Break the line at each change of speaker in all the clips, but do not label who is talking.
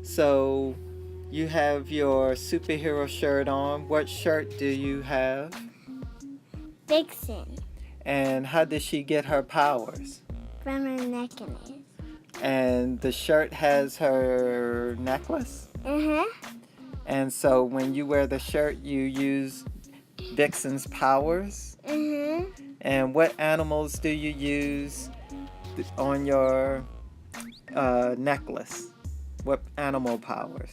So you have your superhero shirt on. What shirt do you have?
Vixen.
And how did she get her powers?
From her necklace.
And the shirt has her necklace?
Uh-huh.
And so when you wear the shirt, you use Vixen's powers?
Uh-huh.
And what animals do you use on your necklace? What animal powers?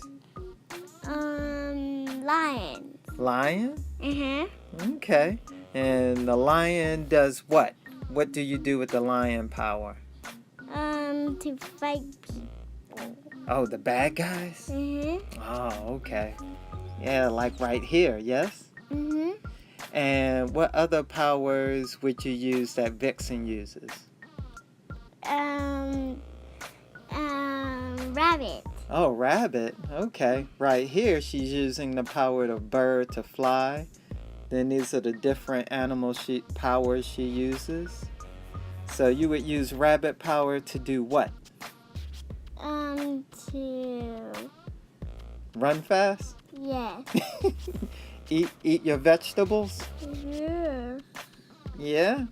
Lion.
Lion?
Uh-huh.
Okay. And the lion does what? What do you do with the lion power?
To fight people.
Oh, the bad guys?
Uh-huh.
Oh, okay. Yeah, like right here, yes?
Mm-hmm.
And what other powers would you use that Vixen uses?
Rabbit.
Oh, rabbit. Okay. Right here, she's using the power of the bird to fly. Then these are the different animal powers she uses. So you would use rabbit power to do what?
To...
Run fast?
Yes.
Eat your vegetables?
Yeah.
Yeah?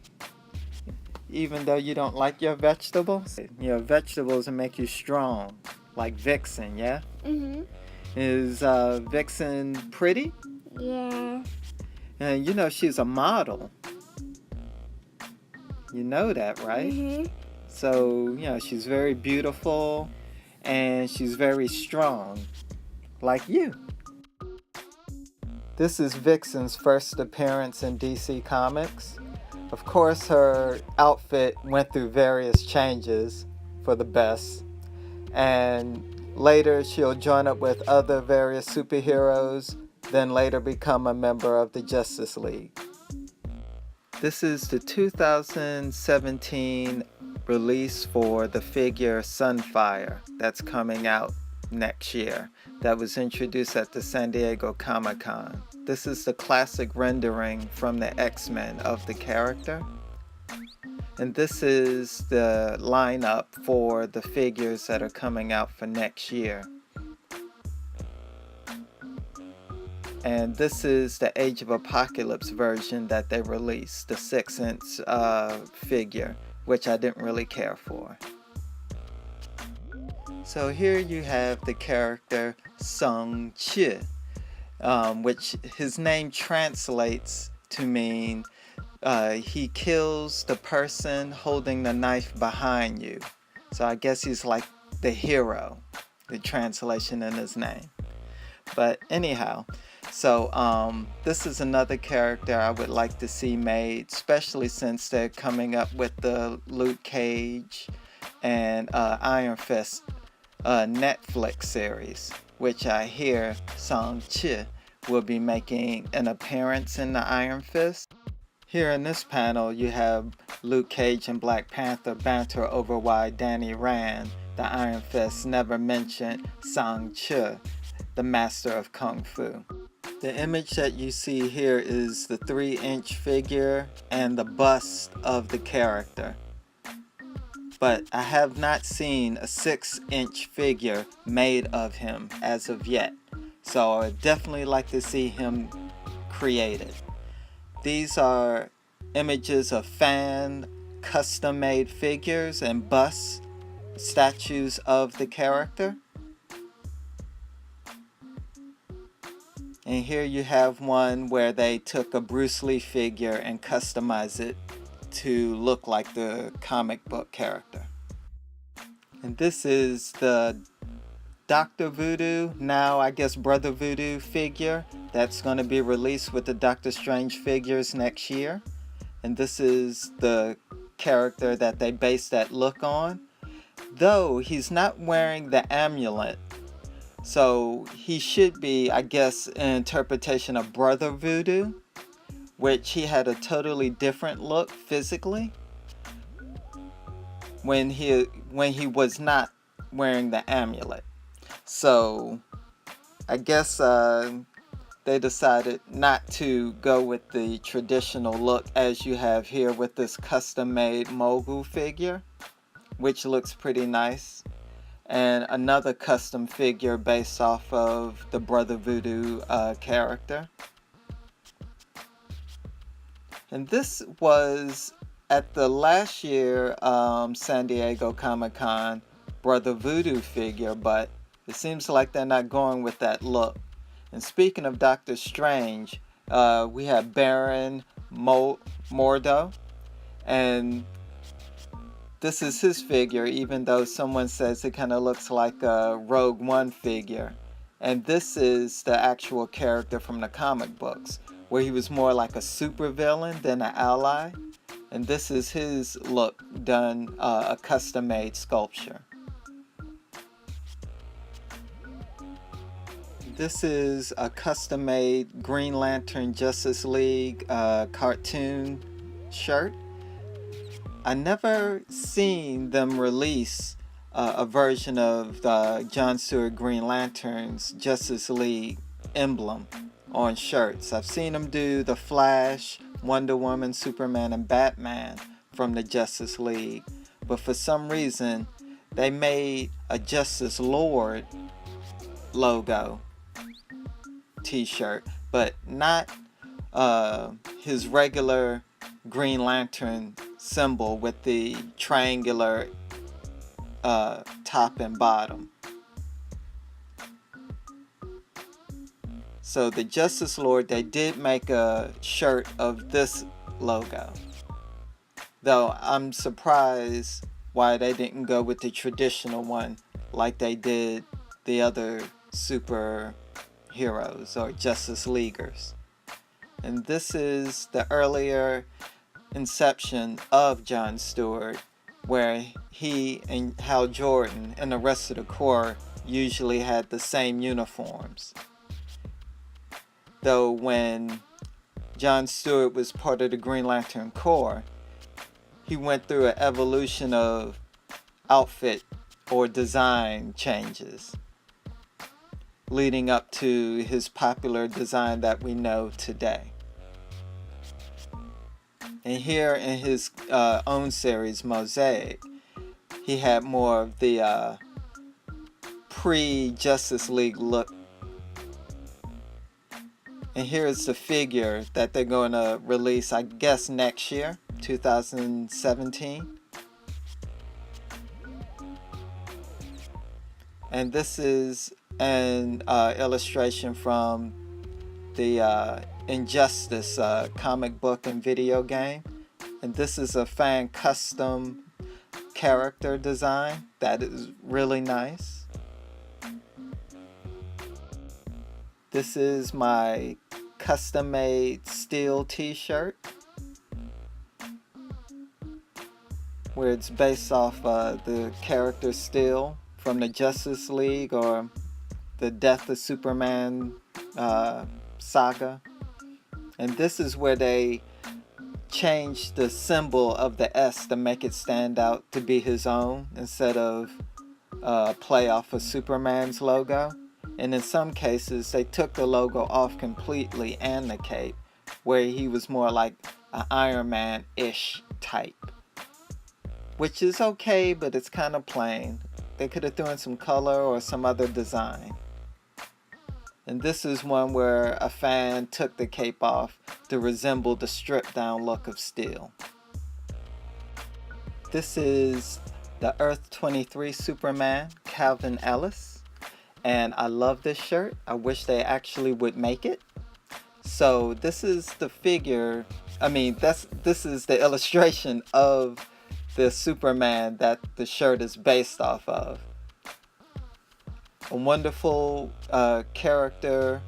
Even though you don't like your vegetables? Your vegetables will make you strong. Like Vixen, yeah?
Mm-hmm.
Is Vixen pretty?
Yeah.
And you know she's a model. You know that, right?
Mm-hmm.
So, you know, she's very beautiful and she's very strong. Like you. This is Vixen's first appearance in DC Comics. Of course, her outfit went through various changes for the best. And later she'll join up with other various superheroes, then later become a member of the Justice League. This is the 2017 release for the figure Sunfire that's coming out next year, that was introduced at the San Diego Comic-Con. This is the classic rendering from the X-Men of the character. And this is the lineup for the figures that are coming out for next year. And this is the Age of Apocalypse version that they released, the 6-inch figure, which I didn't really care for. So here you have the character Sung Chi, which his name translates to mean he kills the person holding the knife behind you. So I guess he's like the hero, the translation in his name. But anyhow, so this is another character I would like to see made, especially since they're coming up with the Luke Cage and Iron Fist Netflix series, which I hear Shang-Chi will be making an appearance in the Iron Fist. Here in this panel, you have Luke Cage and Black Panther banter over why Danny Rand, the Iron Fist, never mentioned Shang-Chi, the master of Kung Fu. The image that you see here is the 3-inch figure and the bust of the character. But I have not seen a 6-inch figure made of him as of yet. So I would definitely like to see him created. These are images of fan custom-made figures and bust statues of the character. And here you have one where they took a Bruce Lee figure and customized it to look like the comic book character. And this is the Dr. Voodoo, now I guess Brother Voodoo figure that's going to be released with the Doctor Strange figures next year. And this is the character that they based that look on. Though he's not wearing the amulet, so he should be, I guess, an interpretation of Brother Voodoo, which he had a totally different look physically when he was not wearing the amulet. So I guess they decided not to go with the traditional look as you have here with this custom-made Mogul figure, which looks pretty nice. and another custom figure based off of the Brother Voodoo character. And this was at the last year San Diego Comic-Con Brother Voodoo figure, but it seems like they're not going with that look. And speaking of Doctor Strange, we have Baron Mordo, and this is his figure, even though someone says it kind of looks like a Rogue One figure. And this is the actual character from the comic books, where he was more like a supervillain than an ally. And this is his look done, a custom-made sculpture. This is a custom-made Green Lantern Justice League cartoon shirt. I never seen them release a version of the John Stewart Green Lantern's Justice League emblem on shirts. I've seen them do the Flash, Wonder Woman, Superman, and Batman from the Justice League. But for some reason, they made a Justice Lord logo t-shirt, but not his regular Green Lantern symbol with the triangular top and bottom. So the Justice Lord, they did make a shirt of this logo, though I'm surprised why they didn't go with the traditional one like they did the other superheroes or Justice Leaguers. And this is the earlier inception of John Stewart, where he and Hal Jordan and the rest of the Corps usually had the same uniforms. Though when John Stewart was part of the Green Lantern Corps, he went through an evolution of outfit or design changes, leading up to his popular design that we know today. And here in his own series, Mosaic, he had more of the pre-Justice League look. And here's the figure that they're going to release, I guess, next year, 2017. And this is an illustration from the Injustice comic book and video game. And this is a fan custom character design that is really nice. This is my custom made Steel t-shirt, where it's based off the character Steel from the Justice League or the Death of Superman saga. And this is where they changed the symbol of the S to make it stand out to be his own instead of play off of Superman's logo. And in some cases, they took the logo off completely and the cape, where he was more like an Iron Man-ish type. Which is okay, but it's kind of plain. They could have thrown some color or some other design. And this is one where a fan took the cape off to resemble the stripped down look of Steel. This is the Earth 23 Superman, Calvin Ellis. And I love this shirt. I wish they actually would make it. So this is the figure, this is the illustration of the Superman that the shirt is based off of. A wonderful character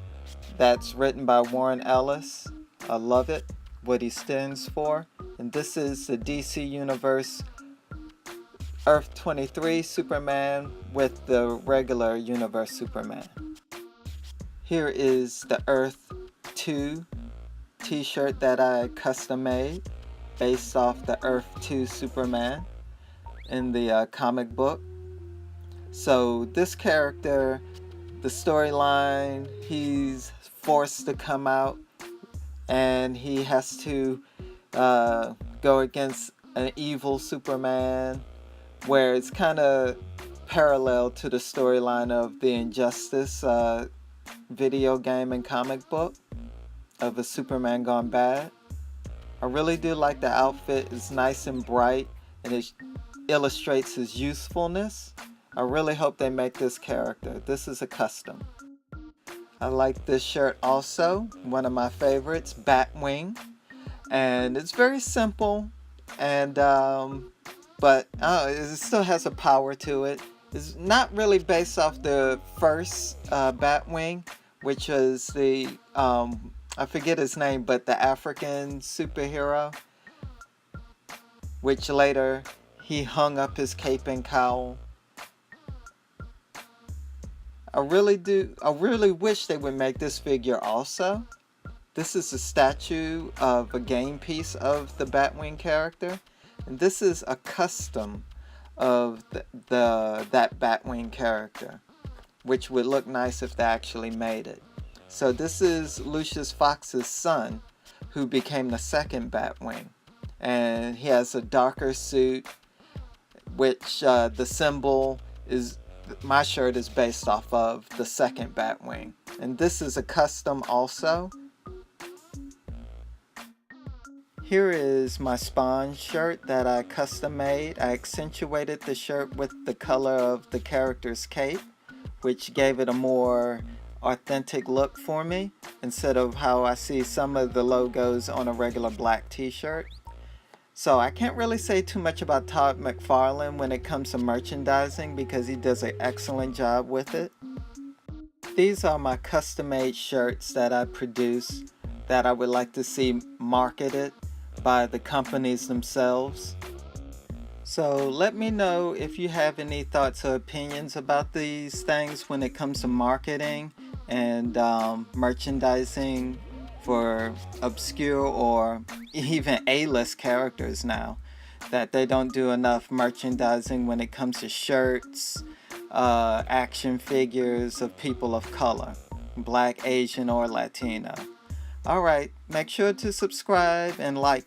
that's written by Warren Ellis. I love it, what he stands for. And this is the DC Universe Earth 23 Superman with the regular Universe Superman. Here is the Earth 2 t-shirt that I custom made based off the Earth 2 Superman in the comic book. So this character, the storyline, he's forced to come out and he has to go against an evil Superman, where it's kind of parallel to the storyline of the Injustice video game and comic book of a Superman gone bad. I really do like the outfit. It's nice and bright and it illustrates his youthfulness. I really hope they make this character. This is a custom. I like this shirt also, one of my favorites, Batwing. And it's very simple, and but it still has a power to it. It's not really based off the first Batwing, which was the I forget his name, but the African superhero, which later he hung up his cape and cowl. I really wish they would make this figure also. This is a statue of a game piece of the Batwing character, and this is a custom of that Batwing character, which would look nice if they actually made it. So this is Lucius Fox's son, who became the second Batwing, and he has a darker suit, which the symbol is, my shirt is based off of the second Batwing, and this is a custom also. Here is my Spawn shirt that I custom made. I accentuated the shirt with the color of the character's cape, which gave it a more authentic look for me, instead of how I see some of the logos on a regular black t-shirt. So I can't really say too much about Todd McFarlane when it comes to merchandising, because he does an excellent job with it. These are my custom-made shirts that I produce that I would like to see marketed by the companies themselves. So let me know if you have any thoughts or opinions about these things when it comes to marketing and merchandising for obscure or even A-list characters now, that they don't do enough merchandising when it comes to shirts, action figures of people of color, Black, Asian, or Latino. Alright, make sure to subscribe and like